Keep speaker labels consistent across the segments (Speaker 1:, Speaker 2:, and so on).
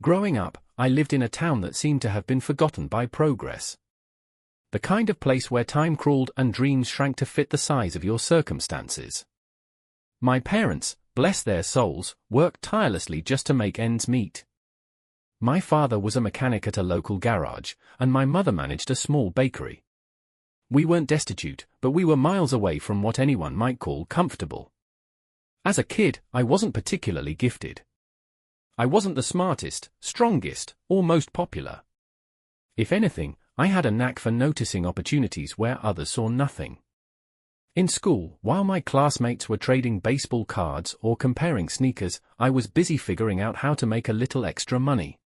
Speaker 1: Growing up, I lived in a town that seemed to have been forgotten by progress. The kind of place where time crawled and dreams shrank to fit the size of your circumstances. My parents, bless their souls, worked tirelessly just to make ends meet. My father was a mechanic at a local garage, and my mother managed a small bakery. We weren't destitute, but we were miles away from what anyone might call comfortable. As a kid, I wasn't particularly gifted. I wasn't the smartest, strongest, or most popular. If anything, I had a knack for noticing opportunities where others saw nothing. In school, while my classmates were trading baseball cards or comparing sneakers, I was busy figuring out how to make a little extra money.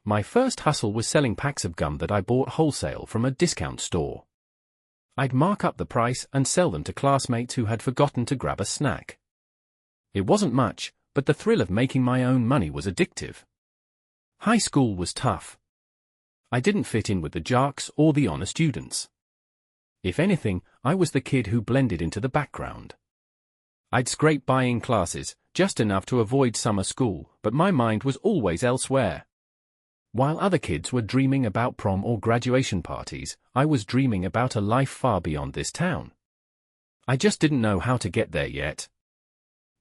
Speaker 1: My first hustle was selling packs of gum that I bought wholesale from a discount store. I'd mark up the price and sell them to classmates who had forgotten to grab a snack. It wasn't much, but the thrill of making my own money was addictive. High school was tough. I didn't fit in with the jocks or the honor students. If anything, I was the kid who blended into the background. I'd scrape by in classes, just enough to avoid summer school, but my mind was always elsewhere. While other kids were dreaming about prom or graduation parties, I was dreaming about a life far beyond this town. I just didn't know how to get there yet.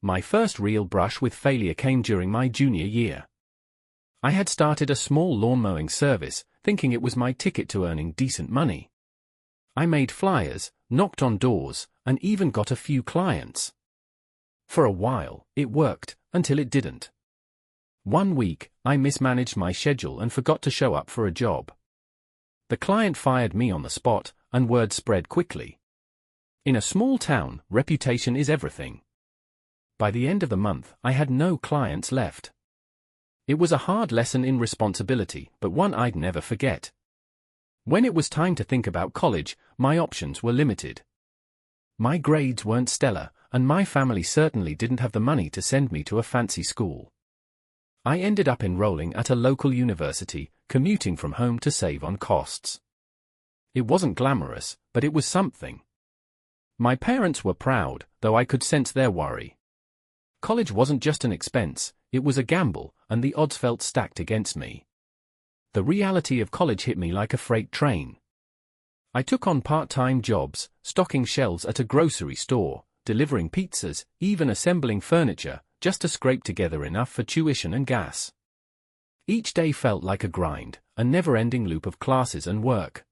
Speaker 1: My first real brush with failure came during my junior year. I had started a small lawn mowing service, thinking it was my ticket to earning decent money. I made flyers, knocked on doors, and even got a few clients. For a while, it worked, until it didn't. One week, I mismanaged my schedule and forgot to show up for a job. The client fired me on the spot, and word spread quickly. In a small town, reputation is everything. By the end of the month, I had no clients left. It was a hard lesson in responsibility, but one I'd never forget. When it was time to think about college, my options were limited. My grades weren't stellar, and my family certainly didn't have the money to send me to a fancy school. I ended up enrolling at a local university, commuting from home to save on costs. It wasn't glamorous, but it was something. My parents were proud, though I could sense their worry. College wasn't just an expense, it was a gamble, and the odds felt stacked against me. The reality of college hit me like a freight train. I took on part-time jobs, stocking shelves at a grocery store, delivering pizzas, even assembling furniture, just to scrape together enough for tuition and gas. Each day felt like a grind, a never-ending loop of classes and work.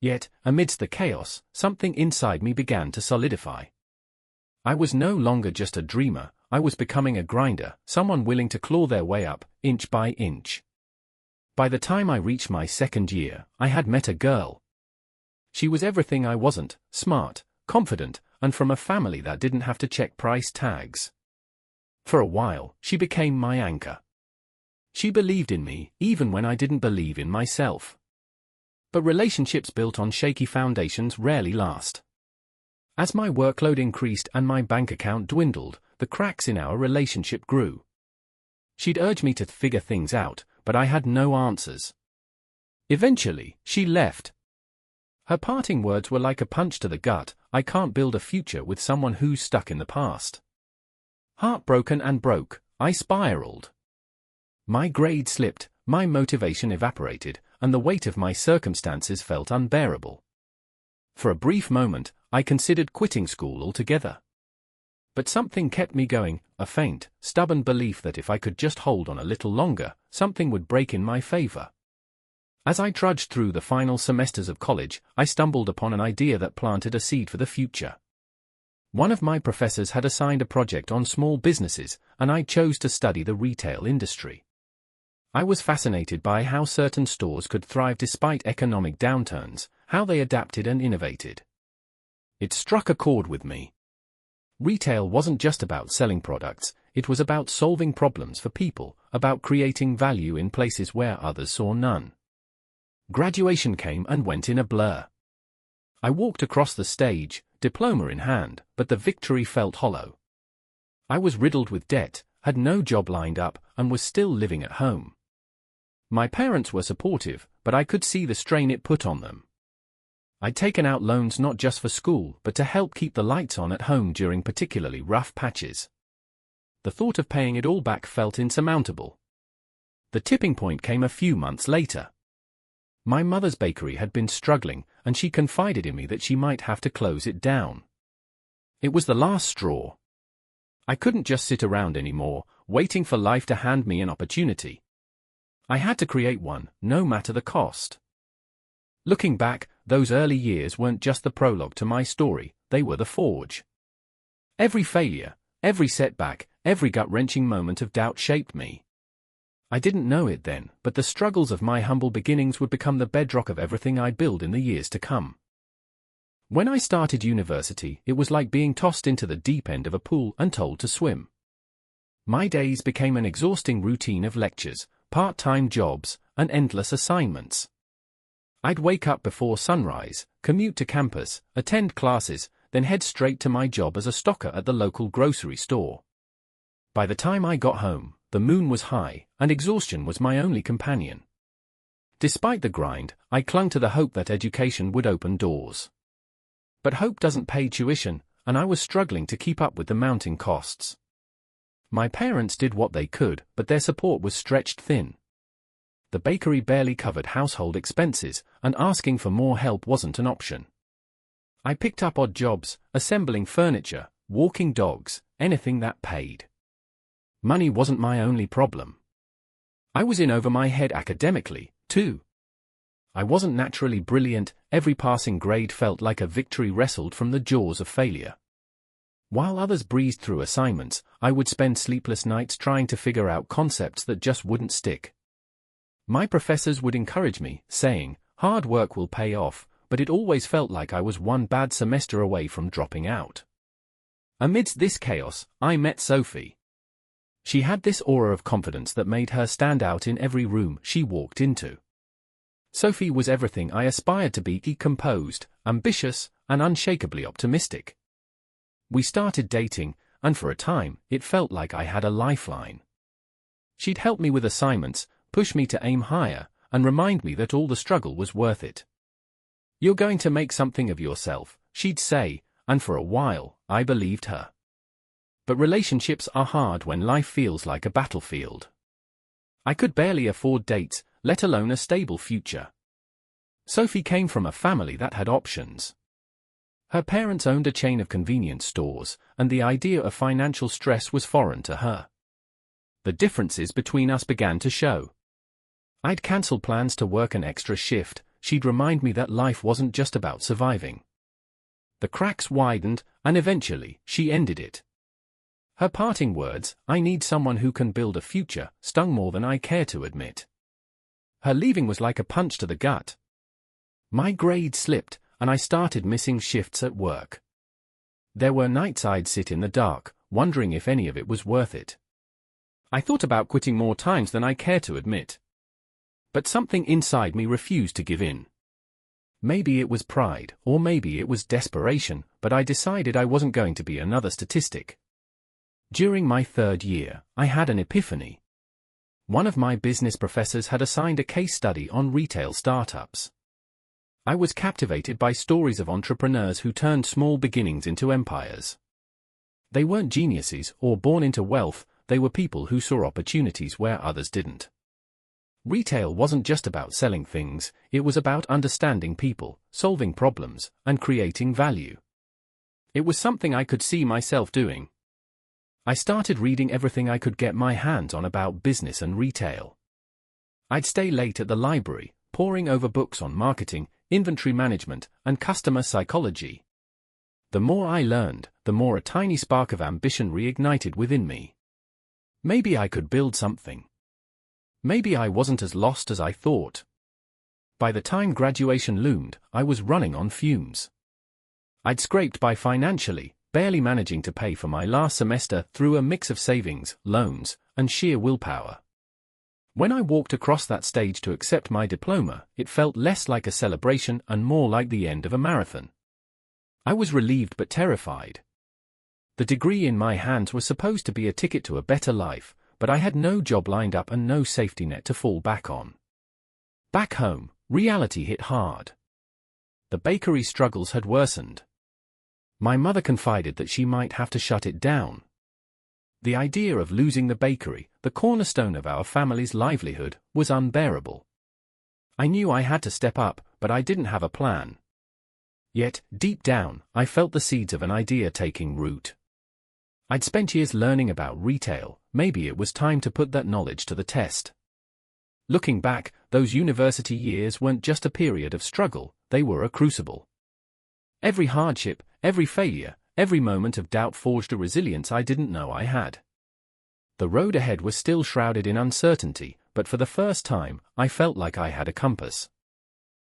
Speaker 1: Yet, amidst the chaos, something inside me began to solidify. I was no longer just a dreamer, I was becoming a grinder, someone willing to claw their way up, inch by inch. By the time I reached my second year, I had met a girl. She was everything I wasn't, smart, confident, and from a family that didn't have to check price tags. For a while, she became my anchor. She believed in me, even when I didn't believe in myself. But relationships built on shaky foundations rarely last. As my workload increased and my bank account dwindled, the cracks in our relationship grew. She'd urge me to figure things out, but I had no answers. Eventually, she left. Her parting words were like a punch to the gut: I can't build a future with someone who's stuck in the past. Heartbroken and broke, I spiraled. My grades slipped, my motivation evaporated, and the weight of my circumstances felt unbearable. For a brief moment, I considered quitting school altogether. But something kept me going, a faint, stubborn belief that if I could just hold on a little longer, something would break in my favor. As I trudged through the final semesters of college, I stumbled upon an idea that planted a seed for the future. One of my professors had assigned a project on small businesses, and I chose to study the retail industry. I was fascinated by how certain stores could thrive despite economic downturns, how they adapted and innovated. It struck a chord with me. Retail wasn't just about selling products, it was about solving problems for people, about creating value in places where others saw none. Graduation came and went in a blur. I walked across the stage, diploma in hand, but the victory felt hollow. I was riddled with debt, had no job lined up, and was still living at home. My parents were supportive, but I could see the strain it put on them. I'd taken out loans not just for school, but to help keep the lights on at home during particularly rough patches. The thought of paying it all back felt insurmountable. The tipping point came a few months later. My mother's bakery had been struggling, and she confided in me that she might have to close it down. It was the last straw. I couldn't just sit around anymore, waiting for life to hand me an opportunity. I had to create one, no matter the cost. Looking back, those early years weren't just the prologue to my story, they were the forge. Every failure, every setback, every gut-wrenching moment of doubt shaped me. I didn't know it then, but the struggles of my humble beginnings would become the bedrock of everything I'd build in the years to come. When I started university, it was like being tossed into the deep end of a pool and told to swim. My days became an exhausting routine of lectures, part-time jobs, and endless assignments. I'd wake up before sunrise, commute to campus, attend classes, then head straight to my job as a stocker at the local grocery store. By the time I got home, the moon was high, and exhaustion was my only companion. Despite the grind, I clung to the hope that education would open doors. But hope doesn't pay tuition, and I was struggling to keep up with the mounting costs. My parents did what they could, but their support was stretched thin. The bakery barely covered household expenses, and asking for more help wasn't an option. I picked up odd jobs, assembling furniture, walking dogs, anything that paid. Money wasn't my only problem. I was in over my head academically, too. I wasn't naturally brilliant, every passing grade felt like a victory wrestled from the jaws of failure. While others breezed through assignments, I would spend sleepless nights trying to figure out concepts that just wouldn't stick. My professors would encourage me, saying, "Hard work will pay off," but it always felt like I was one bad semester away from dropping out. Amidst this chaos, I met Sophie. She had this aura of confidence that made her stand out in every room she walked into. Sophie was everything I aspired to be: composed, ambitious, and unshakably optimistic. We started dating, and for a time, it felt like I had a lifeline. She'd help me with assignments, push me to aim higher, and remind me that all the struggle was worth it. "You're going to make something of yourself," she'd say, and for a while, I believed her. But relationships are hard when life feels like a battlefield. I could barely afford dates, let alone a stable future. Sophie came from a family that had options. Her parents owned a chain of convenience stores, and the idea of financial stress was foreign to her. The differences between us began to show. I'd cancel plans to work an extra shift. She'd remind me that life wasn't just about surviving. The cracks widened, and eventually, she ended it. Her parting words, "I need someone who can build a future," stung more than I care to admit. Her leaving was like a punch to the gut. My grades slipped, and I started missing shifts at work. There were nights I'd sit in the dark, wondering if any of it was worth it. I thought about quitting more times than I care to admit. But something inside me refused to give in. Maybe it was pride, or maybe it was desperation, but I decided I wasn't going to be another statistic. During my third year, I had an epiphany. One of my business professors had assigned a case study on retail startups. I was captivated by stories of entrepreneurs who turned small beginnings into empires. They weren't geniuses or born into wealth, they were people who saw opportunities where others didn't. Retail wasn't just about selling things, it was about understanding people, solving problems, and creating value. It was something I could see myself doing. I started reading everything I could get my hands on about business and retail. I'd stay late at the library, poring over books on marketing, inventory management, and customer psychology. The more I learned, the more a tiny spark of ambition reignited within me. Maybe I could build something. Maybe I wasn't as lost as I thought. By the time graduation loomed, I was running on fumes. I'd scraped by financially, barely managing to pay for my last semester through a mix of savings, loans, and sheer willpower. When I walked across that stage to accept my diploma, it felt less like a celebration and more like the end of a marathon. I was relieved but terrified. The degree in my hands was supposed to be a ticket to a better life, but I had no job lined up and no safety net to fall back on. Back home, reality hit hard. The bakery struggles had worsened. My mother confided that she might have to shut it down. The idea of losing the bakery, the cornerstone of our family's livelihood, was unbearable. I knew I had to step up, but I didn't have a plan. Yet, deep down, I felt the seeds of an idea taking root. I'd spent years learning about retail. Maybe it was time to put that knowledge to the test. Looking back, those university years weren't just a period of struggle, they were a crucible. Every hardship, every failure, every moment of doubt forged a resilience I didn't know I had. The road ahead was still shrouded in uncertainty, but for the first time, I felt like I had a compass.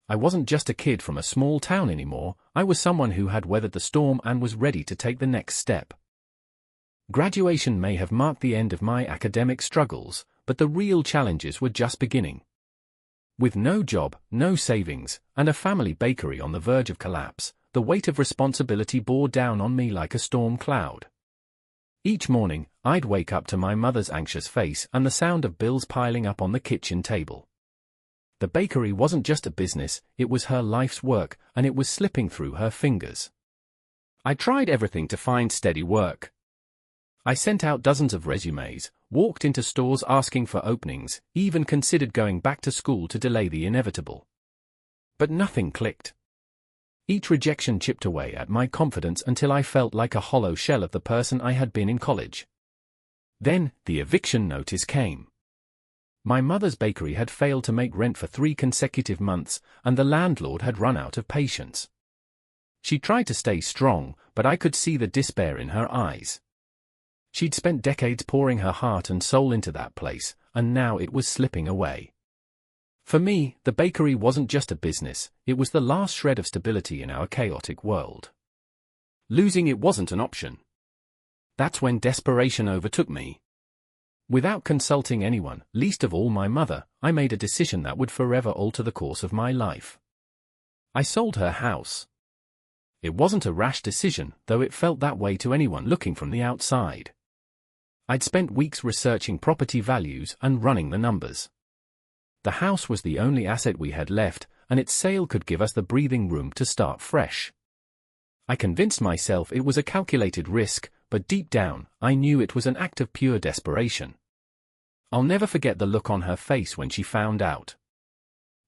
Speaker 1: I wasn't just a kid from a small town anymore, I was someone who had weathered the storm and was ready to take the next step. Graduation may have marked the end of my academic struggles, but the real challenges were just beginning. With no job, no savings, and a family bakery on the verge of collapse, the weight of responsibility bore down on me like a storm cloud. Each morning, I'd wake up to my mother's anxious face and the sound of bills piling up on the kitchen table. The bakery wasn't just a business, it was her life's work, and it was slipping through her fingers. I tried everything to find steady work. I sent out dozens of resumes, walked into stores asking for openings, even considered going back to school to delay the inevitable. But nothing clicked. Each rejection chipped away at my confidence until I felt like a hollow shell of the person I had been in college. Then, the eviction notice came. My mother's bakery had failed to make rent for 3 consecutive months, and the landlord had run out of patience. She tried to stay strong, but I could see the despair in her eyes. She'd spent decades pouring her heart and soul into that place, and now it was slipping away. For me, the bakery wasn't just a business, it was the last shred of stability in our chaotic world. Losing it wasn't an option. That's when desperation overtook me. Without consulting anyone, least of all my mother, I made a decision that would forever alter the course of my life. I sold her house. It wasn't a rash decision, though it felt that way to anyone looking from the outside. I'd spent weeks researching property values and running the numbers. The house was the only asset we had left, and its sale could give us the breathing room to start fresh. I convinced myself it was a calculated risk, but deep down, I knew it was an act of pure desperation. I'll never forget the look on her face when she found out.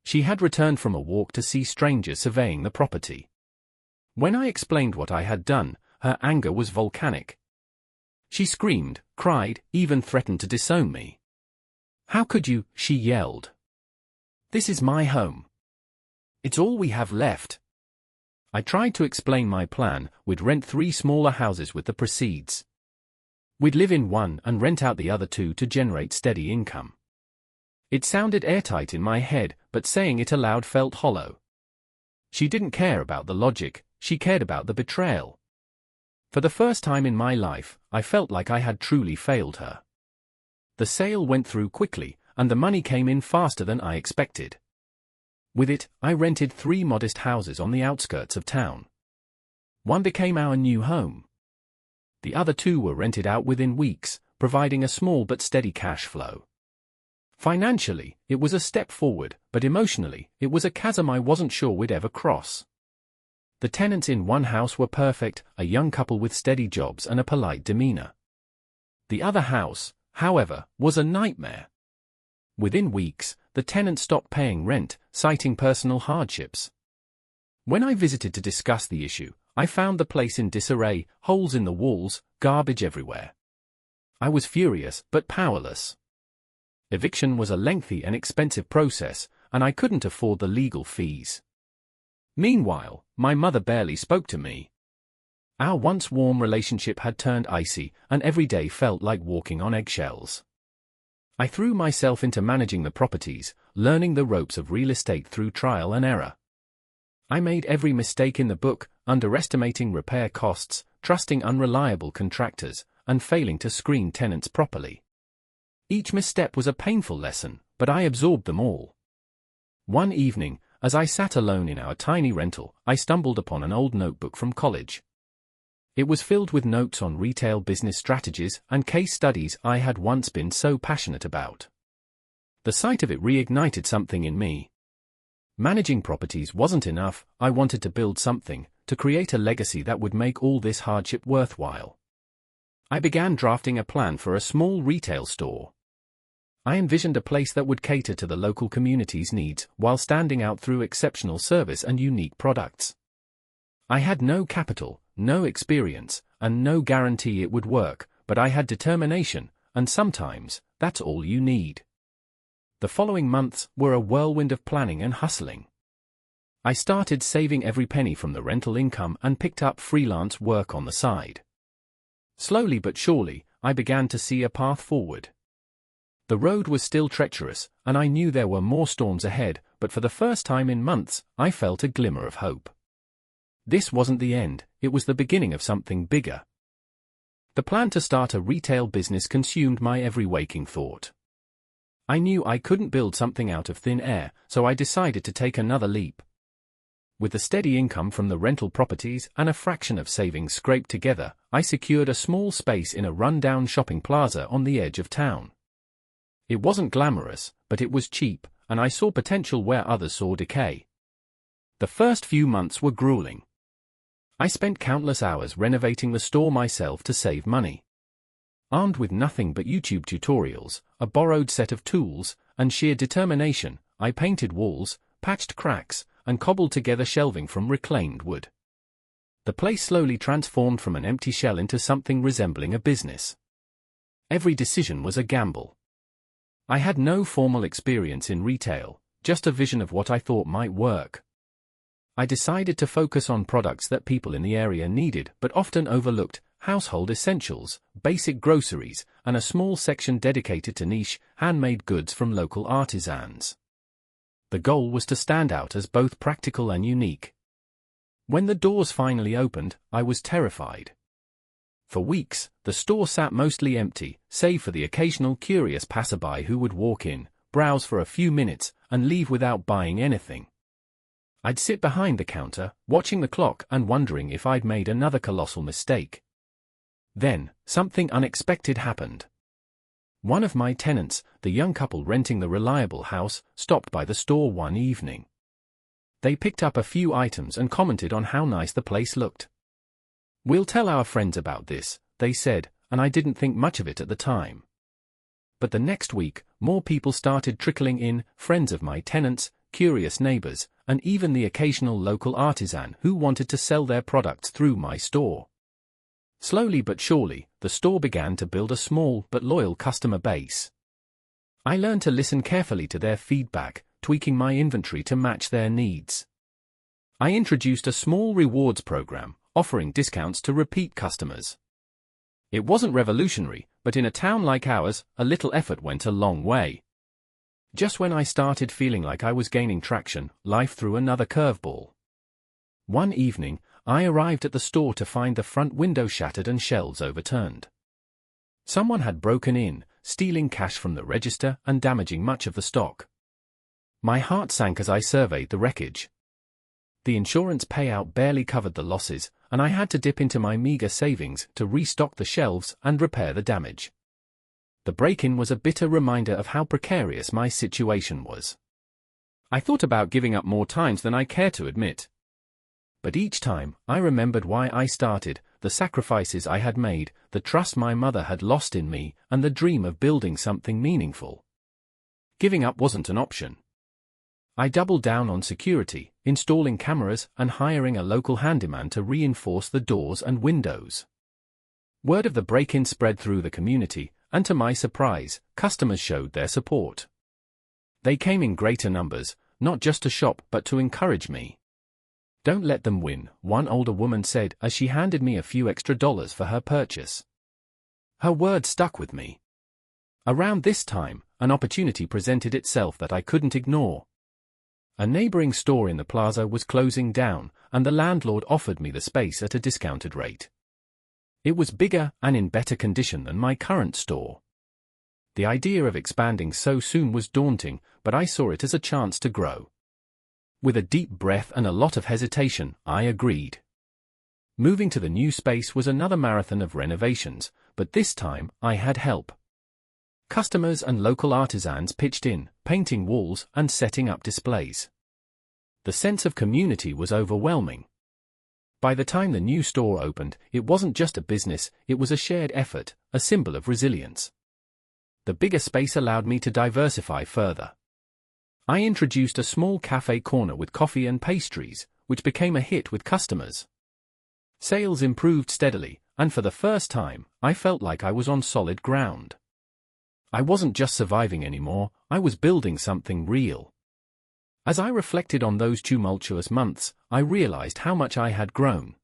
Speaker 1: She had returned from a walk to see strangers surveying the property. When I explained what I had done, her anger was volcanic. She screamed, cried, even threatened to disown me. "How could you?" she yelled. "This is my home. It's all we have left." I tried to explain my plan. We'd rent 3 smaller houses with the proceeds. We'd live in one and rent out the other 2 to generate steady income. It sounded airtight in my head, but saying it aloud felt hollow. She didn't care about the logic, she cared about the betrayal. For the first time in my life, I felt like I had truly failed her. The sale went through quickly, and the money came in faster than I expected. With it, I rented 3 modest houses on the outskirts of town. One became our new home. The other 2 were rented out within weeks, providing a small but steady cash flow. Financially, it was a step forward, but emotionally, it was a chasm I wasn't sure we'd ever cross. The tenants in one house were perfect, a young couple with steady jobs and a polite demeanor. The other house, however, was a nightmare. Within weeks, the tenant stopped paying rent, citing personal hardships. When I visited to discuss the issue, I found the place in disarray, holes in the walls, garbage everywhere. I was furious, but powerless. Eviction was a lengthy and expensive process, and I couldn't afford the legal fees. Meanwhile, my mother barely spoke to me. Our once warm relationship had turned icy, and every day felt like walking on eggshells. I threw myself into managing the properties, learning the ropes of real estate through trial and error. I made every mistake in the book, underestimating repair costs, trusting unreliable contractors, and failing to screen tenants properly. Each misstep was a painful lesson, but I absorbed them all. One evening, as I sat alone in our tiny rental, I stumbled upon an old notebook from college. It was filled with notes on retail business strategies and case studies I had once been so passionate about. The sight of it reignited something in me. Managing properties wasn't enough, I wanted to build something, to create a legacy that would make all this hardship worthwhile. I began drafting a plan for a small retail store. I envisioned a place that would cater to the local community's needs while standing out through exceptional service and unique products. I had no capital, no experience, and no guarantee it would work, but I had determination, and sometimes, that's all you need. The following months were a whirlwind of planning and hustling. I started saving every penny from the rental income and picked up freelance work on the side. Slowly but surely, I began to see a path forward. The road was still treacherous, and I knew there were more storms ahead, but for the first time in months, I felt a glimmer of hope. This wasn't the end, it was the beginning of something bigger. The plan to start a retail business consumed my every waking thought. I knew I couldn't build something out of thin air, so I decided to take another leap. With the steady income from the rental properties and a fraction of savings scraped together, I secured a small space in a run-down shopping plaza on the edge of town. It wasn't glamorous, but it was cheap, and I saw potential where others saw decay. The first few months were grueling. I spent countless hours renovating the store myself to save money. Armed with nothing but YouTube tutorials, a borrowed set of tools, and sheer determination, I painted walls, patched cracks, and cobbled together shelving from reclaimed wood. The place slowly transformed from an empty shell into something resembling a business. Every decision was a gamble. I had no formal experience in retail, just a vision of what I thought might work. I decided to focus on products that people in the area needed but often overlooked: household essentials, basic groceries, and a small section dedicated to niche, handmade goods from local artisans. The goal was to stand out as both practical and unique. When the doors finally opened, I was terrified. For weeks, the store sat mostly empty, save for the occasional curious passerby who would walk in, browse for a few minutes, and leave without buying anything. I'd sit behind the counter, watching the clock and wondering if I'd made another colossal mistake. Then, something unexpected happened. One of my tenants, the young couple renting the reliable house, stopped by the store one evening. They picked up a few items and commented on how nice the place looked. "We'll tell our friends about this," they said, and I didn't think much of it at the time. But the next week, more people started trickling in, friends of my tenants, curious neighbors, and even the occasional local artisan who wanted to sell their products through my store. Slowly but surely, the store began to build a small but loyal customer base. I learned to listen carefully to their feedback, tweaking my inventory to match their needs. I introduced a small rewards program, offering discounts to repeat customers. It wasn't revolutionary, but in a town like ours, a little effort went a long way. Just when I started feeling like I was gaining traction, life threw another curveball. One evening, I arrived at the store to find the front window shattered and shelves overturned. Someone had broken in, stealing cash from the register and damaging much of the stock. My heart sank as I surveyed the wreckage. The insurance payout barely covered the losses, and I had to dip into my meager savings to restock the shelves and repair the damage. The break-in was a bitter reminder of how precarious my situation was. I thought about giving up more times than I care to admit. But each time, I remembered why I started, the sacrifices I had made, the trust my mother had lost in me, and the dream of building something meaningful. Giving up wasn't an option. I doubled down on security, installing cameras and hiring a local handyman to reinforce the doors and windows. Word of the break-in spread through the community, and to my surprise, customers showed their support. They came in greater numbers, not just to shop but to encourage me. "Don't let them win," one older woman said as she handed me a few extra dollars for her purchase. Her words stuck with me. Around this time, an opportunity presented itself that I couldn't ignore. A neighboring store in the plaza was closing down, and the landlord offered me the space at a discounted rate. It was bigger and in better condition than my current store. The idea of expanding so soon was daunting, but I saw it as a chance to grow. With a deep breath and a lot of hesitation, I agreed. Moving to the new space was another marathon of renovations, but this time I had help. Customers and local artisans pitched in, painting walls and setting up displays. The sense of community was overwhelming. By the time the new store opened, it wasn't just a business, it was a shared effort, a symbol of resilience. The bigger space allowed me to diversify further. I introduced a small cafe corner with coffee and pastries, which became a hit with customers. Sales improved steadily, and for the first time, I felt like I was on solid ground. I wasn't just surviving anymore, I was building something real. As I reflected on those tumultuous months, I realized how much I had grown.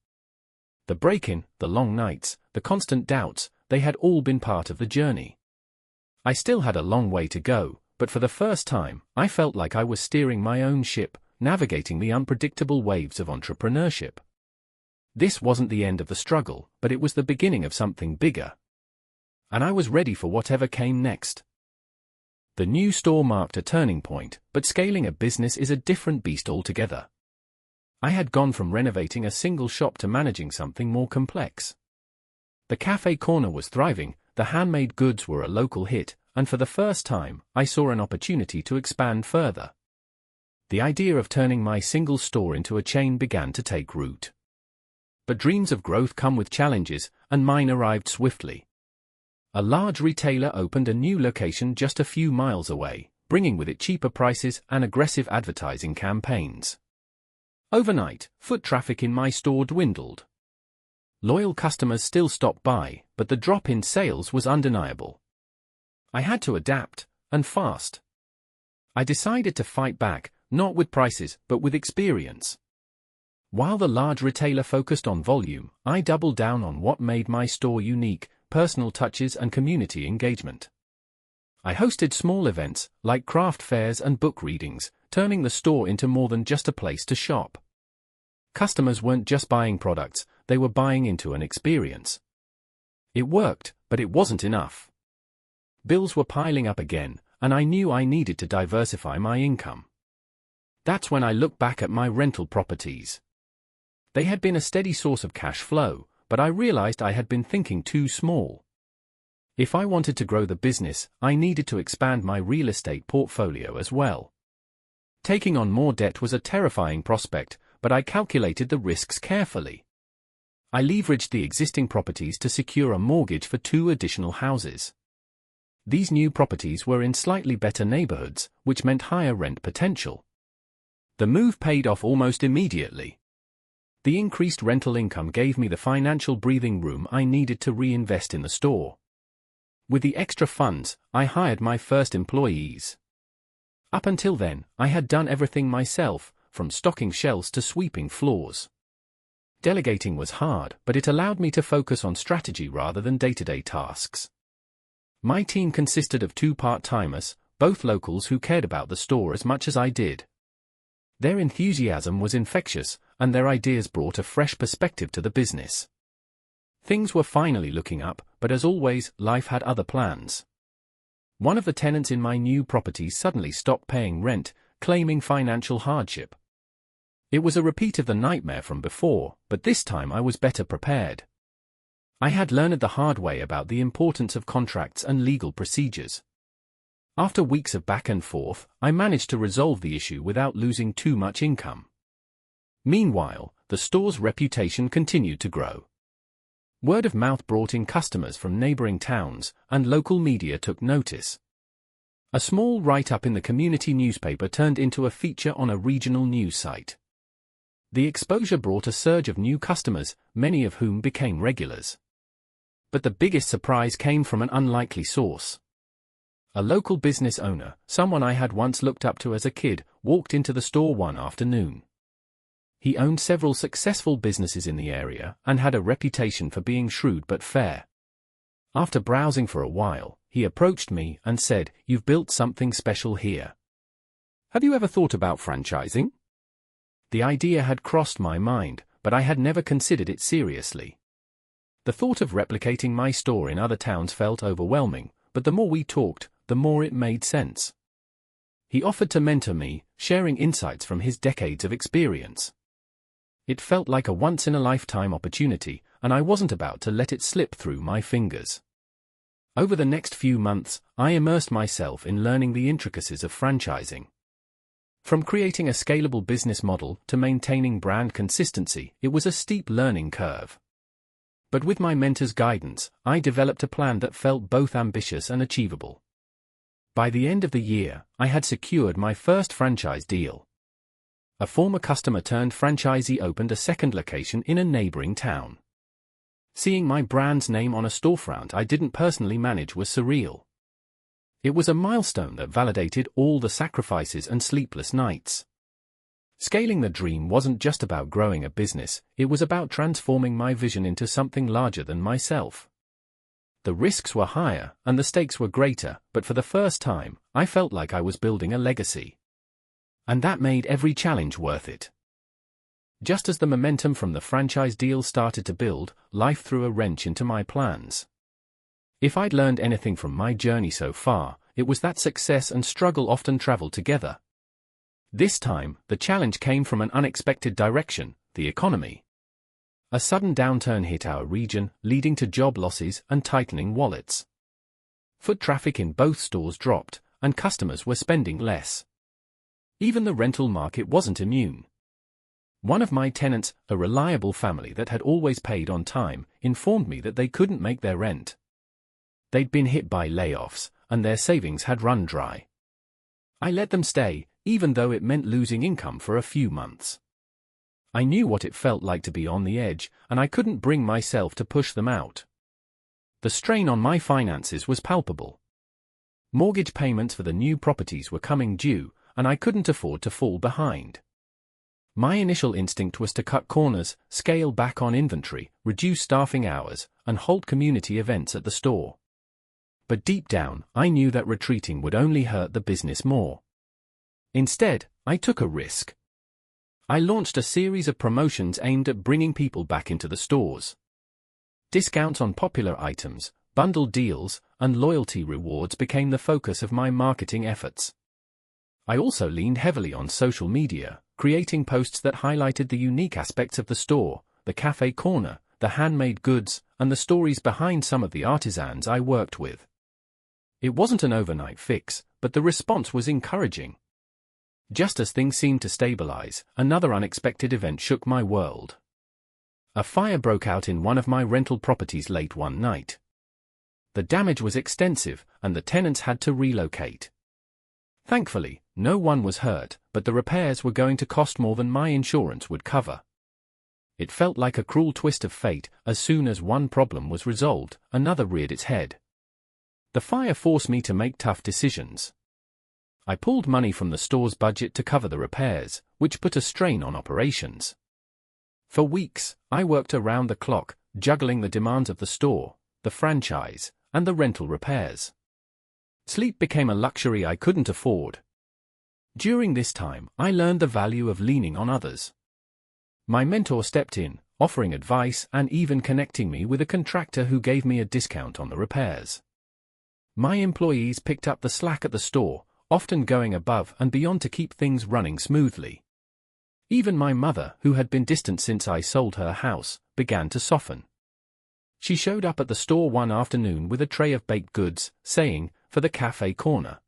Speaker 1: The break-in, the long nights, the constant doubts, they had all been part of the journey. I still had a long way to go, but for the first time, I felt like I was steering my own ship, navigating the unpredictable waves of entrepreneurship. This wasn't the end of the struggle, but it was the beginning of something bigger. And I was ready for whatever came next. The new store marked a turning point, but scaling a business is a different beast altogether. I had gone from renovating a single shop to managing something more complex. The cafe corner was thriving, the handmade goods were a local hit, and for the first time, I saw an opportunity to expand further. The idea of turning my single store into a chain began to take root. But dreams of growth come with challenges, and mine arrived swiftly. A large retailer opened a new location just a few miles away, bringing with it cheaper prices and aggressive advertising campaigns. Overnight, foot traffic in my store dwindled. Loyal customers still stopped by, but the drop in sales was undeniable. I had to adapt, and fast. I decided to fight back, not with prices, but with experience. While the large retailer focused on volume, I doubled down on what made my store unique: personal touches and community engagement. I hosted small events, like craft fairs and book readings, turning the store into more than just a place to shop. Customers weren't just buying products, they were buying into an experience. It worked, but it wasn't enough. Bills were piling up again, and I knew I needed to diversify my income. That's when I looked back at my rental properties. They had been a steady source of cash flow, but I realized I had been thinking too small. If I wanted to grow the business, I needed to expand my real estate portfolio as well. Taking on more debt was a terrifying prospect, but I calculated the risks carefully. I leveraged the existing properties to secure a mortgage for 2 additional houses. These new properties were in slightly better neighborhoods, which meant higher rent potential. The move paid off almost immediately. The increased rental income gave me the financial breathing room I needed to reinvest in the store. With the extra funds, I hired my first employees. Up until then, I had done everything myself, from stocking shelves to sweeping floors. Delegating was hard, but it allowed me to focus on strategy rather than day-to-day tasks. My team consisted of 2 part-timers, both locals who cared about the store as much as I did. Their enthusiasm was infectious, and their ideas brought a fresh perspective to the business. Things were finally looking up, but as always, life had other plans. One of the tenants in my new property suddenly stopped paying rent, claiming financial hardship. It was a repeat of the nightmare from before, but this time I was better prepared. I had learned the hard way about the importance of contracts and legal procedures. After weeks of back and forth, I managed to resolve the issue without losing too much income. Meanwhile, the store's reputation continued to grow. Word of mouth brought in customers from neighboring towns, and local media took notice. A small write-up in the community newspaper turned into a feature on a regional news site. The exposure brought a surge of new customers, many of whom became regulars. But the biggest surprise came from an unlikely source. A local business owner, someone I had once looked up to as a kid, walked into the store one afternoon. He owned several successful businesses in the area and had a reputation for being shrewd but fair. After browsing for a while, he approached me and said, "You've built something special here. Have you ever thought about franchising?" The idea had crossed my mind, but I had never considered it seriously. The thought of replicating my store in other towns felt overwhelming, but the more we talked, the more it made sense. He offered to mentor me, sharing insights from his decades of experience. It felt like a once-in-a-lifetime opportunity, and I wasn't about to let it slip through my fingers. Over the next few months, I immersed myself in learning the intricacies of franchising. From creating a scalable business model to maintaining brand consistency, it was a steep learning curve. But with my mentor's guidance, I developed a plan that felt both ambitious and achievable. By the end of the year, I had secured my first franchise deal. A former customer turned franchisee opened a second location in a neighboring town. Seeing my brand's name on a storefront I didn't personally manage was surreal. It was a milestone that validated all the sacrifices and sleepless nights. Scaling the dream wasn't just about growing a business, it was about transforming my vision into something larger than myself. The risks were higher and the stakes were greater, but for the first time, I felt like I was building a legacy. And that made every challenge worth it. Just as the momentum from the franchise deal started to build, life threw a wrench into my plans. If I'd learned anything from my journey so far, it was that success and struggle often travel together. This time, the challenge came from an unexpected direction, the economy. A sudden downturn hit our region, leading to job losses and tightening wallets. Foot traffic in both stores dropped, and customers were spending less. Even the rental market wasn't immune. One of my tenants, a reliable family that had always paid on time, informed me that they couldn't make their rent. They'd been hit by layoffs, and their savings had run dry. I let them stay, even though it meant losing income for a few months. I knew what it felt like to be on the edge, and I couldn't bring myself to push them out. The strain on my finances was palpable. Mortgage payments for the new properties were coming due, and I couldn't afford to fall behind. My initial instinct was to cut corners, scale back on inventory, reduce staffing hours, and halt community events at the store. But deep down, I knew that retreating would only hurt the business more. Instead, I took a risk. I launched a series of promotions aimed at bringing people back into the stores. Discounts on popular items, bundled deals, and loyalty rewards became the focus of my marketing efforts. I also leaned heavily on social media, creating posts that highlighted the unique aspects of the store, the cafe corner, the handmade goods, and the stories behind some of the artisans I worked with. It wasn't an overnight fix, but the response was encouraging. Just as things seemed to stabilize, another unexpected event shook my world. A fire broke out in one of my rental properties late one night. The damage was extensive, and the tenants had to relocate. Thankfully, no one was hurt, but the repairs were going to cost more than my insurance would cover. It felt like a cruel twist of fate. As soon as one problem was resolved, another reared its head. The fire forced me to make tough decisions. I pulled money from the store's budget to cover the repairs, which put a strain on operations. For weeks, I worked around the clock, juggling the demands of the store, the franchise, and the rental repairs. Sleep became a luxury I couldn't afford. During this time, I learned the value of leaning on others. My mentor stepped in, offering advice and even connecting me with a contractor who gave me a discount on the repairs. My employees picked up the slack at the store, often going above and beyond to keep things running smoothly. Even my mother, who had been distant since I sold her house, began to soften. She showed up at the store one afternoon with a tray of baked goods, saying, "For the cafe corner."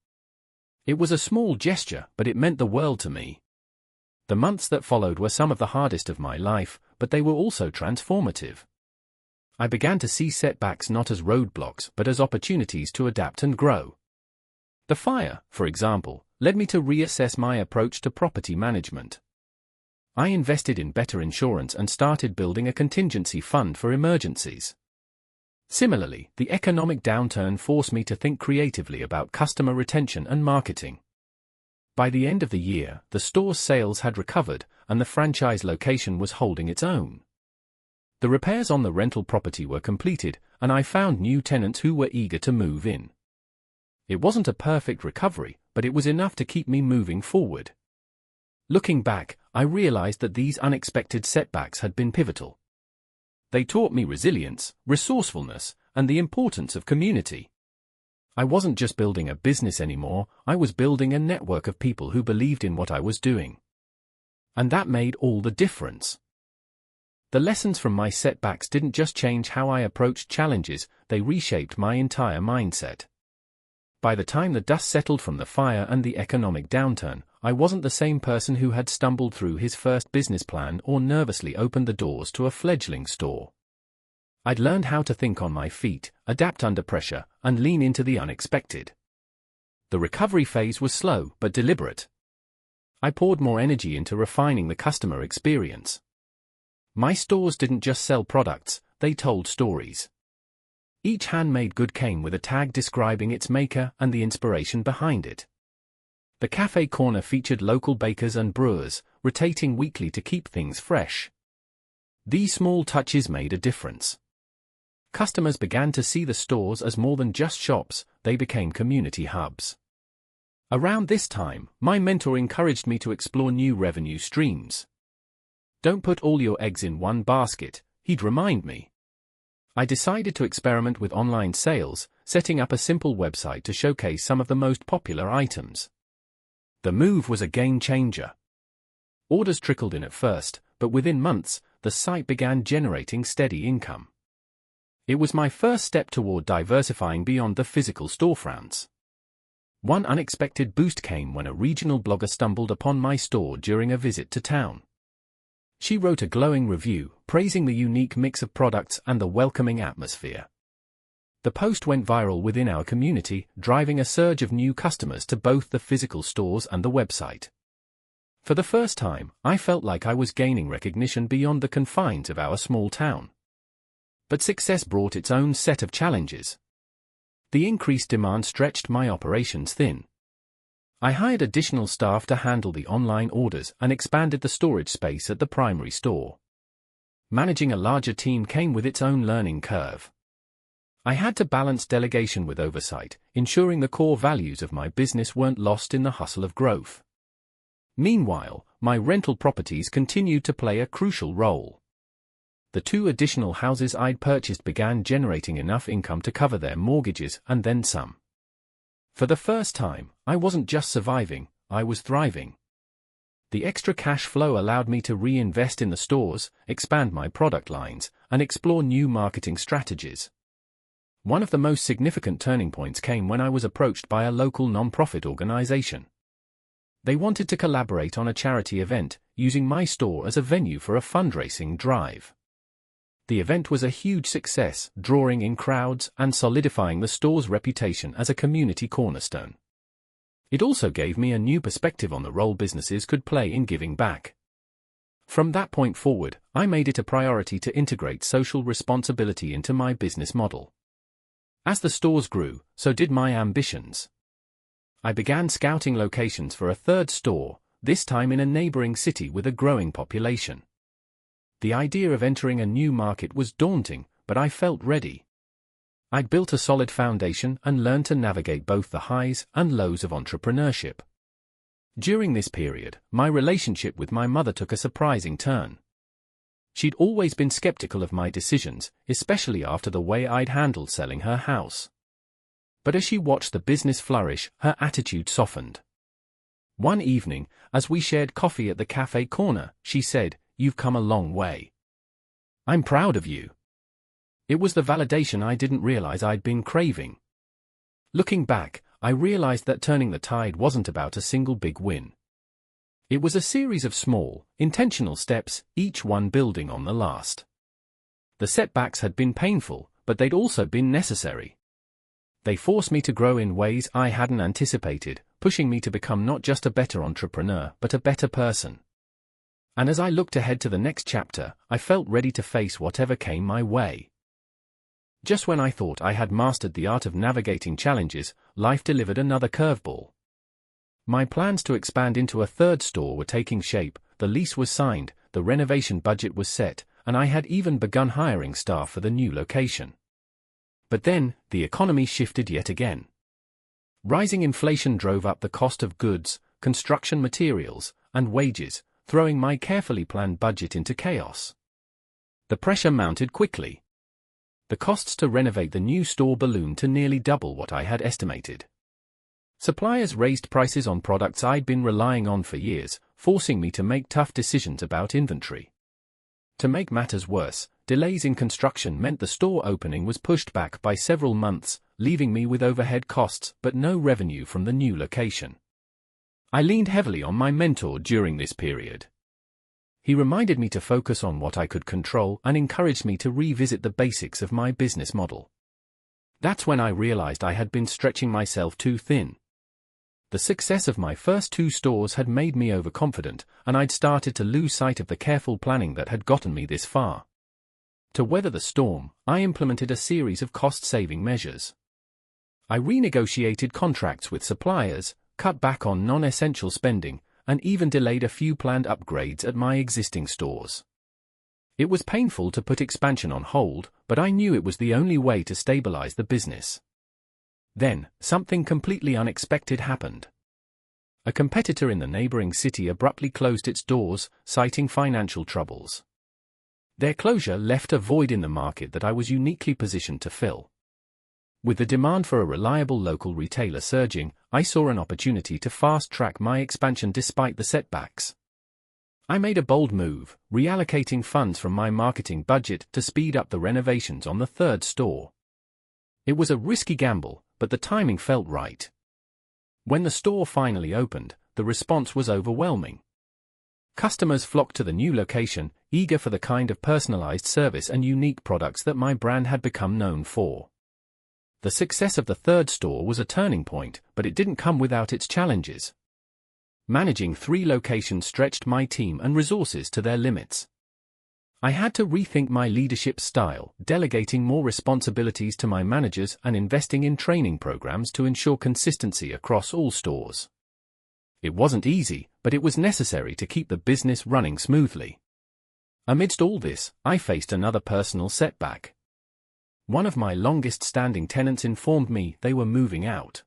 Speaker 1: It was a small gesture, but it meant the world to me. The months that followed were some of the hardest of my life, but they were also transformative. I began to see setbacks not as roadblocks but as opportunities to adapt and grow. The fire, for example, led me to reassess my approach to property management. I invested in better insurance and started building a contingency fund for emergencies. Similarly, the economic downturn forced me to think creatively about customer retention and marketing. By the end of the year, the store's sales had recovered, and the franchise location was holding its own. The repairs on the rental property were completed, and I found new tenants who were eager to move in. It wasn't a perfect recovery, but it was enough to keep me moving forward. Looking back, I realized that these unexpected setbacks had been pivotal. They taught me resilience, resourcefulness, and the importance of community. I wasn't just building a business anymore, I was building a network of people who believed in what I was doing. And that made all the difference. The lessons from my setbacks didn't just change how I approached challenges, they reshaped my entire mindset. By the time the dust settled from the fire and the economic downturn, I wasn't the same person who had stumbled through his first business plan or nervously opened the doors to a fledgling store. I'd learned how to think on my feet, adapt under pressure, and lean into the unexpected. The recovery phase was slow but deliberate. I poured more energy into refining the customer experience. My stores didn't just sell products, they told stories. Each handmade good came with a tag describing its maker and the inspiration behind it. The cafe corner featured local bakers and brewers, rotating weekly to keep things fresh. These small touches made a difference. Customers began to see the stores as more than just shops, they became community hubs. Around this time, my mentor encouraged me to explore new revenue streams. Don't put all your eggs in one basket, he'd remind me. I decided to experiment with online sales, setting up a simple website to showcase some of the most popular items. The move was a game changer. Orders trickled in at first, but within months, the site began generating steady income. It was my first step toward diversifying beyond the physical storefronts. One unexpected boost came when a regional blogger stumbled upon my store during a visit to town. She wrote a glowing review, praising the unique mix of products and the welcoming atmosphere. The post went viral within our community, driving a surge of new customers to both the physical stores and the website. For the first time, I felt like I was gaining recognition beyond the confines of our small town. But success brought its own set of challenges. The increased demand stretched my operations thin. I hired additional staff to handle the online orders and expanded the storage space at the primary store. Managing a larger team came with its own learning curve. I had to balance delegation with oversight, ensuring the core values of my business weren't lost in the hustle of growth. Meanwhile, my rental properties continued to play a crucial role. The 2 additional houses I'd purchased began generating enough income to cover their mortgages and then some. For the first time, I wasn't just surviving, I was thriving. The extra cash flow allowed me to reinvest in the stores, expand my product lines, and explore new marketing strategies. One of the most significant turning points came when I was approached by a local non-profit organization. They wanted to collaborate on a charity event, using my store as a venue for a fundraising drive. The event was a huge success, drawing in crowds and solidifying the store's reputation as a community cornerstone. It also gave me a new perspective on the role businesses could play in giving back. From that point forward, I made it a priority to integrate social responsibility into my business model. As the stores grew, so did my ambitions. I began scouting locations for a third store, this time in a neighboring city with a growing population. The idea of entering a new market was daunting, but I felt ready. I'd built a solid foundation and learned to navigate both the highs and lows of entrepreneurship. During this period, my relationship with my mother took a surprising turn. She'd always been skeptical of my decisions, especially after the way I'd handled selling her house. But as she watched the business flourish, her attitude softened. One evening, as we shared coffee at the cafe corner, she said, "You've come a long way. I'm proud of you." It was the validation I didn't realize I'd been craving. Looking back, I realized that turning the tide wasn't about a single big win. It was a series of small, intentional steps, each one building on the last. The setbacks had been painful, but they'd also been necessary. They forced me to grow in ways I hadn't anticipated, pushing me to become not just a better entrepreneur, but a better person. And as I looked ahead to the next chapter, I felt ready to face whatever came my way. Just when I thought I had mastered the art of navigating challenges, life delivered another curveball. My plans to expand into a third store were taking shape, the lease was signed, the renovation budget was set, and I had even begun hiring staff for the new location. But then, the economy shifted yet again. Rising inflation drove up the cost of goods, construction materials, and wages, throwing my carefully planned budget into chaos. The pressure mounted quickly. The costs to renovate the new store ballooned to nearly double what I had estimated. Suppliers raised prices on products I'd been relying on for years, forcing me to make tough decisions about inventory. To make matters worse, delays in construction meant the store opening was pushed back by several months, leaving me with overhead costs but no revenue from the new location. I leaned heavily on my mentor during this period. He reminded me to focus on what I could control and encouraged me to revisit the basics of my business model. That's when I realized I had been stretching myself too thin. The success of my first 2 stores had made me overconfident, and I'd started to lose sight of the careful planning that had gotten me this far. To weather the storm, I implemented a series of cost-saving measures. I renegotiated contracts with suppliers, cut back on non-essential spending, and even delayed a few planned upgrades at my existing stores. It was painful to put expansion on hold, but I knew it was the only way to stabilize the business. Then, something completely unexpected happened. A competitor in the neighboring city abruptly closed its doors, citing financial troubles. Their closure left a void in the market that I was uniquely positioned to fill. With the demand for a reliable local retailer surging, I saw an opportunity to fast-track my expansion despite the setbacks. I made a bold move, reallocating funds from my marketing budget to speed up the renovations on the 3rd store. It was a risky gamble, but the timing felt right. When the store finally opened, the response was overwhelming. Customers flocked to the new location, eager for the kind of personalized service and unique products that my brand had become known for. The success of the 3rd store was a turning point, but it didn't come without its challenges. Managing 3 locations stretched my team and resources to their limits. I had to rethink my leadership style, delegating more responsibilities to my managers and investing in training programs to ensure consistency across all stores. It wasn't easy, but it was necessary to keep the business running smoothly. Amidst all this, I faced another personal setback. One of my longest-standing tenants informed me they were moving out.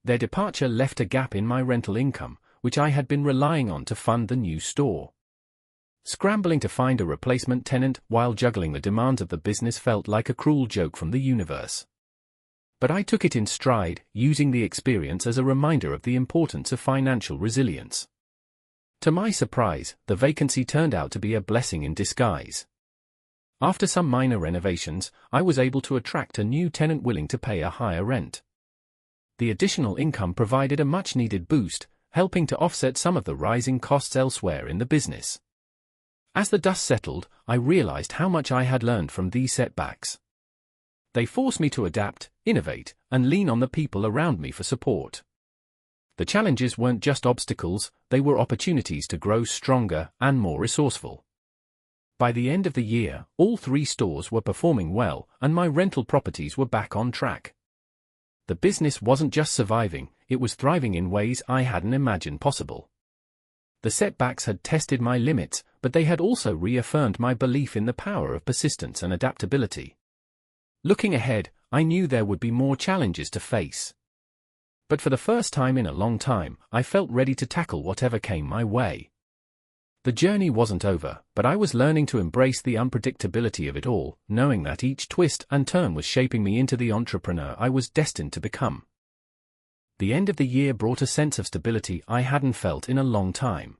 Speaker 1: Their departure left a gap in my rental income, which I had been relying on to fund the new store. Scrambling to find a replacement tenant while juggling the demands of the business felt like a cruel joke from the universe. But I took it in stride, using the experience as a reminder of the importance of financial resilience. To my surprise, the vacancy turned out to be a blessing in disguise. After some minor renovations, I was able to attract a new tenant willing to pay a higher rent. The additional income provided a much-needed boost, helping to offset some of the rising costs elsewhere in the business. As the dust settled, I realized how much I had learned from these setbacks. They forced me to adapt, innovate, and lean on the people around me for support. The challenges weren't just obstacles, they were opportunities to grow stronger and more resourceful. By the end of the year, all 3 stores were performing well, and my rental properties were back on track. The business wasn't just surviving, it was thriving in ways I hadn't imagined possible. The setbacks had tested my limits, but they had also reaffirmed my belief in the power of persistence and adaptability. Looking ahead, I knew there would be more challenges to face. But for the first time in a long time, I felt ready to tackle whatever came my way. The journey wasn't over, but I was learning to embrace the unpredictability of it all, knowing that each twist and turn was shaping me into the entrepreneur I was destined to become. The end of the year brought a sense of stability I hadn't felt in a long time.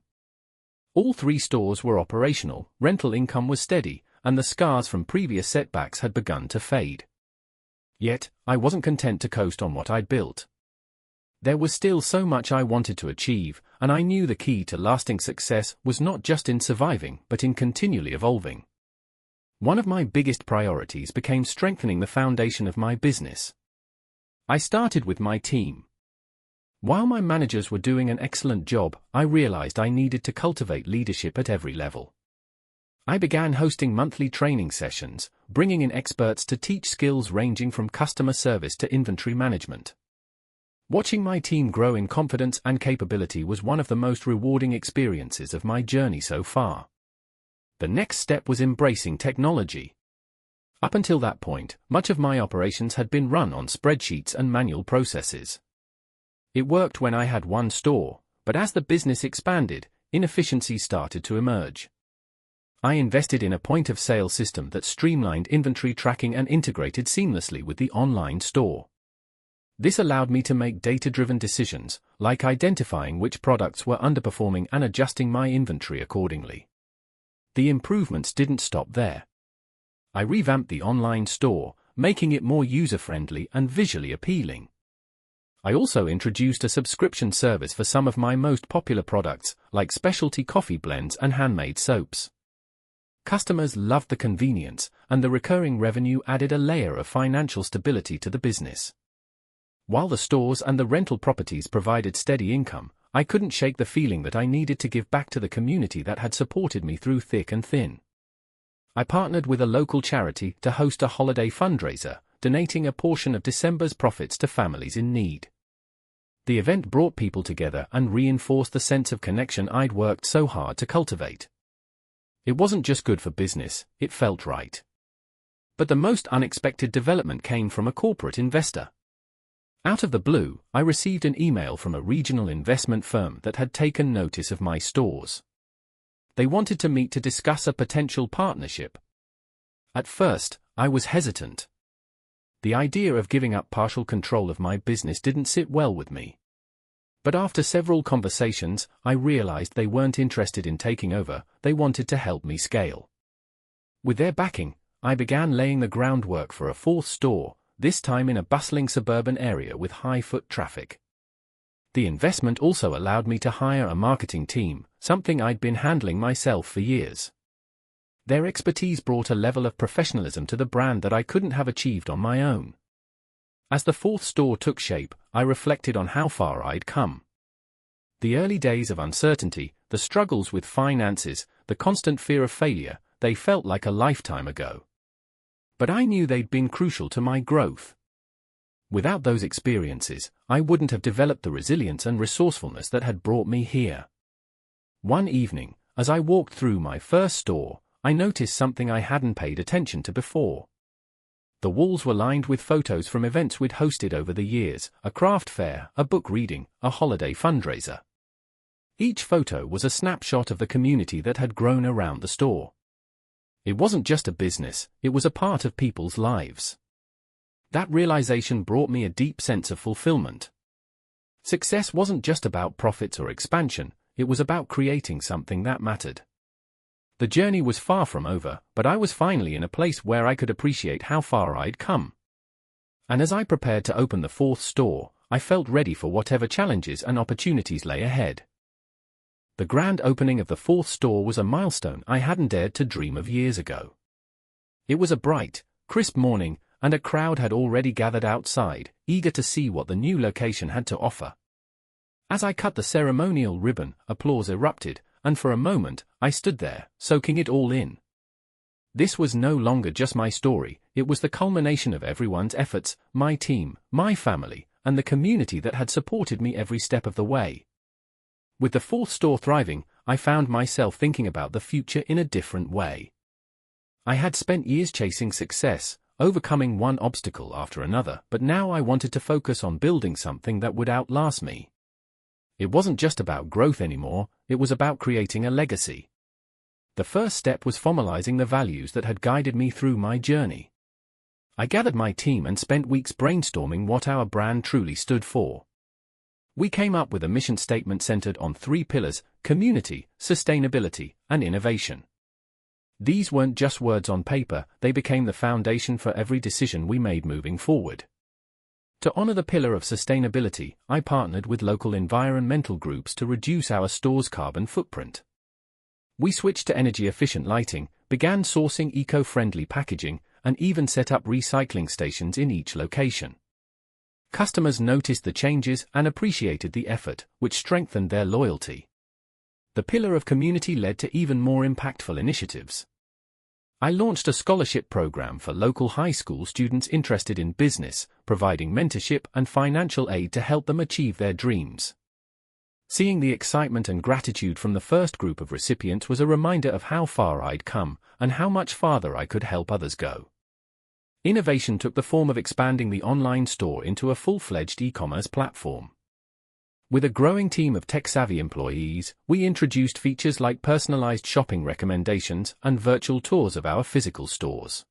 Speaker 1: All 3 stores were operational, rental income was steady, and the scars from previous setbacks had begun to fade. Yet, I wasn't content to coast on what I'd built. There was still so much I wanted to achieve, and I knew the key to lasting success was not just in surviving, but in continually evolving. One of my biggest priorities became strengthening the foundation of my business. I started with my team. While my managers were doing an excellent job, I realized I needed to cultivate leadership at every level. I began hosting monthly training sessions, bringing in experts to teach skills ranging from customer service to inventory management. Watching my team grow in confidence and capability was one of the most rewarding experiences of my journey so far. The next step was embracing technology. Up until that point, much of my operations had been run on spreadsheets and manual processes. It worked when I had one store, but as the business expanded, inefficiencies started to emerge. I invested in a point-of-sale system that streamlined inventory tracking and integrated seamlessly with the online store. This allowed me to make data-driven decisions, like identifying which products were underperforming and adjusting my inventory accordingly. The improvements didn't stop there. I revamped the online store, making it more user-friendly and visually appealing. I also introduced a subscription service for some of my most popular products, like specialty coffee blends and handmade soaps. Customers loved the convenience, and the recurring revenue added a layer of financial stability to the business. While the stores and the rental properties provided steady income, I couldn't shake the feeling that I needed to give back to the community that had supported me through thick and thin. I partnered with a local charity to host a holiday fundraiser, donating a portion of December's profits to families in need. The event brought people together and reinforced the sense of connection I'd worked so hard to cultivate. It wasn't just good for business, it felt right. But the most unexpected development came from a corporate investor. Out of the blue, I received an email from a regional investment firm that had taken notice of my stores. They wanted to meet to discuss a potential partnership. At first, I was hesitant. The idea of giving up partial control of my business didn't sit well with me. But after several conversations, I realized they weren't interested in taking over, they wanted to help me scale. With their backing, I began laying the groundwork for a fourth store, this time in a bustling suburban area with high foot traffic. The investment also allowed me to hire a marketing team, something I'd been handling myself for years. Their expertise brought a level of professionalism to the brand that I couldn't have achieved on my own. As the fourth store took shape, I reflected on how far I'd come. The early days of uncertainty, the struggles with finances, the constant fear of failure, they felt like a lifetime ago. But I knew they'd been crucial to my growth. Without those experiences, I wouldn't have developed the resilience and resourcefulness that had brought me here. One evening, as I walked through my first store, I noticed something I hadn't paid attention to before. The walls were lined with photos from events we'd hosted over the years, a craft fair, a book reading, a holiday fundraiser. Each photo was a snapshot of the community that had grown around the store. It wasn't just a business, it was a part of people's lives. That realization brought me a deep sense of fulfillment. Success wasn't just about profits or expansion, it was about creating something that mattered. The journey was far from over, but I was finally in a place where I could appreciate how far I'd come. And as I prepared to open the fourth store, I felt ready for whatever challenges and opportunities lay ahead. The grand opening of the fourth store was a milestone I hadn't dared to dream of years ago. It was a bright, crisp morning, and a crowd had already gathered outside, eager to see what the new location had to offer. As I cut the ceremonial ribbon, applause erupted, and for a moment, I stood there, soaking it all in. This was no longer just my story, it was the culmination of everyone's efforts, my team, my family, and the community that had supported me every step of the way. With the fourth store thriving, I found myself thinking about the future in a different way. I had spent years chasing success, overcoming one obstacle after another, but now I wanted to focus on building something that would outlast me. It wasn't just about growth anymore, it was about creating a legacy. The first step was formalizing the values that had guided me through my journey. I gathered my team and spent weeks brainstorming what our brand truly stood for. We came up with a mission statement centered on 3 pillars: community, sustainability, and innovation. These weren't just words on paper, they became the foundation for every decision we made moving forward. To honor the pillar of sustainability, I partnered with local environmental groups to reduce our store's carbon footprint. We switched to energy-efficient lighting, began sourcing eco-friendly packaging, and even set up recycling stations in each location. Customers noticed the changes and appreciated the effort, which strengthened their loyalty. The pillar of community led to even more impactful initiatives. I launched a scholarship program for local high school students interested in business, providing mentorship and financial aid to help them achieve their dreams. Seeing the excitement and gratitude from the first group of recipients was a reminder of how far I'd come and how much farther I could help others go. Innovation took the form of expanding the online store into a full-fledged e-commerce platform. With a growing team of tech-savvy employees, we introduced features like personalized shopping recommendations and virtual tours of our physical stores.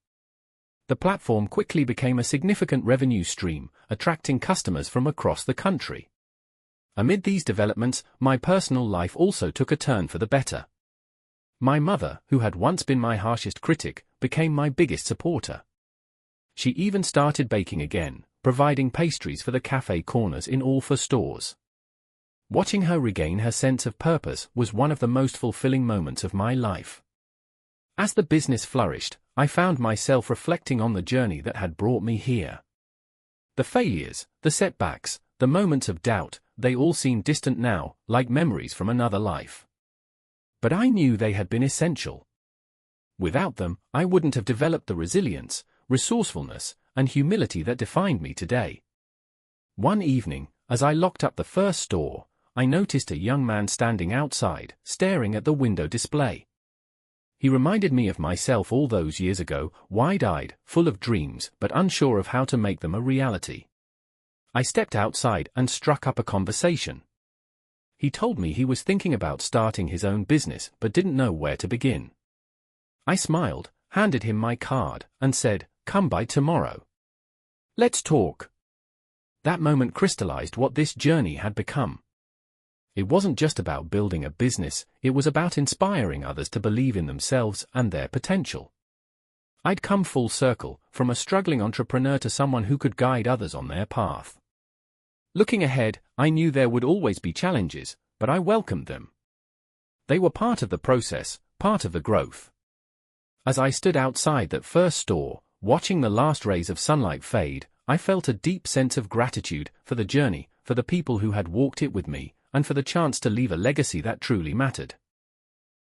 Speaker 1: The platform quickly became a significant revenue stream, attracting customers from across the country. Amid these developments, my personal life also took a turn for the better. My mother, who had once been my harshest critic, became my biggest supporter. She even started baking again, providing pastries for the cafe corners in all 4 stores. Watching her regain her sense of purpose was one of the most fulfilling moments of my life. As the business flourished, I found myself reflecting on the journey that had brought me here. The failures, the setbacks, the moments of doubt, they all seemed distant now, like memories from another life. But I knew they had been essential. Without them, I wouldn't have developed the resilience, resourcefulness, and humility that defined me today. One evening, as I locked up the first store, I noticed a young man standing outside, staring at the window display. He reminded me of myself all those years ago, wide-eyed, full of dreams, but unsure of how to make them a reality. I stepped outside and struck up a conversation. He told me he was thinking about starting his own business but didn't know where to begin. I smiled, handed him my card, and said, "Come by tomorrow. Let's talk." That moment crystallized what this journey had become. It wasn't just about building a business, it was about inspiring others to believe in themselves and their potential. I'd come full circle, from a struggling entrepreneur to someone who could guide others on their path. Looking ahead, I knew there would always be challenges, but I welcomed them. They were part of the process, part of the growth. As I stood outside that first store, watching the last rays of sunlight fade, I felt a deep sense of gratitude for the journey, for the people who had walked it with me, and for the chance to leave a legacy that truly mattered.